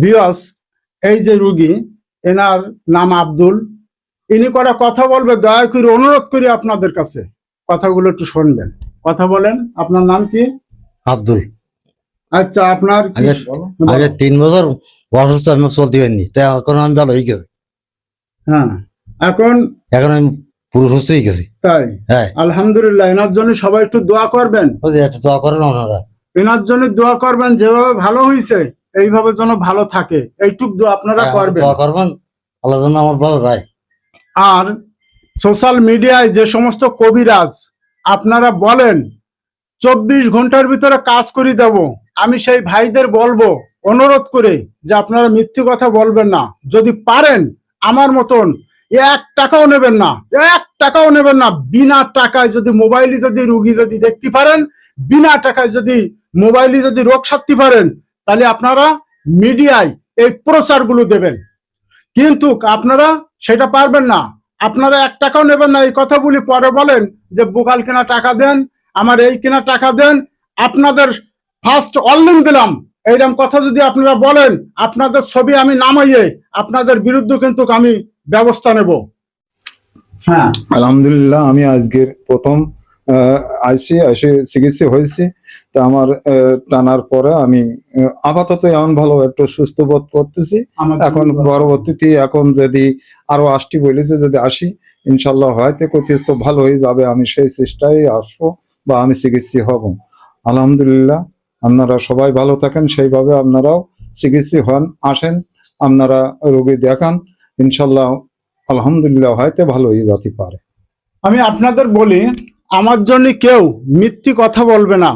বিয়স এই যে রুগী, এনার নাম আব্দুল, ইনি করা কথা বলবে, দয়া করে অনুরোধ করি আপনাদের কাছে কথাগুলো একটু শুনবেন। কথা বলেন, আপনার নাম কি? আব্দুল। আচ্ছা, আপনার কি? আগে 3 বছর অসুস্থ, আমি চলতে পারিনি, তাই এখন আমি ভালো হয়ে গেছি। হ্যাঁ, এখন আমি পুরো সুস্থ হয়ে গেছি। তাই? হ্যাঁ, আলহামদুলিল্লাহ। এনার জন্য সবাই একটু দোয়া করবেন, একটু দোয়া করেন ওনারা। এনার জন্য দোয়া করবেন, যেভাবে ভালো হয়েছে এইভাবে যেন ভালো থাকে, এইটুক দোয়া আপনারা করবেন। দোয়া করবেন, আল্লাহ যেন আমার ভালো যায়। আর সোশ্যাল মিডিয়ায় যে সমস্ত কবিরাজ আপনারা বলেন 24 ঘন্টার ভিতরে কাজ করে দেব, আমি সেই ভাইদের বলবো অনুরোধ করে যে আপনারা মিথ্যে কথা বলবেন না। যদি পারেন আমার মতন 1 টাকাও নেবেন না, 1 টাকাও নেবেন না, বিনা টাকায় যদি মোবাইলে যদি রুগী যদি দেখতে পারেন, বিনা টাকায় যদি মোবাইলে যদি রোগ সারতে পারেন, তাহলে আপনারা মিডিয়ায় এই প্রচারগুলো দেবেন। কিন্তু আপনারা সেটা পারবেন না, আপনারা 1 টাকাও নেবেন না। এই কথা বলি পরে বলেন যে বোকাল কেনা টাকা দেন, আমার এই কেনা টাকা দেন, আপনাদের ফার্স্ট অনলাইন দিলাম, এইরকম কথা যদি আপনারা বলেন, আপনাদের ছবি আমি নামাইয়ে আপনাদের বিরুদ্ধে কিন্তু আমি ব্যবস্থা নেব। হ্যাঁ, আলহামদুলিল্লাহ, আমি আজকের প্রথম এসে চিকিৎসা হয়েছি। তা আমার টানার পরে আমি আপাতত এমন ভালো একটু সুস্থ বোধ করতেছি। এখন পরবর্তীতে এখন যদি আরো আসটি বলেছে, যদি আসি ইনশাল্লাহ হয়তো তো ভালো হয়ে যাবে, আমি সেই চেষ্টায় আসবো বা আমি চিকিৎসা হব। আলহামদুলিল্লাহ, আপনারা সবাই ভালো থাকেন, সেইভাবে আপনারাও চিকিৎসা হন, আসেন, আপনারা রোগী দেখান, ইনশাল্লাহ আলহামদুলিল্লাহ হয়তো ভালো হয়ে যেতে পারে। আমি আপনাদের বলি, আমার জন্য কেউ মিথ্যে কথা বলবে না।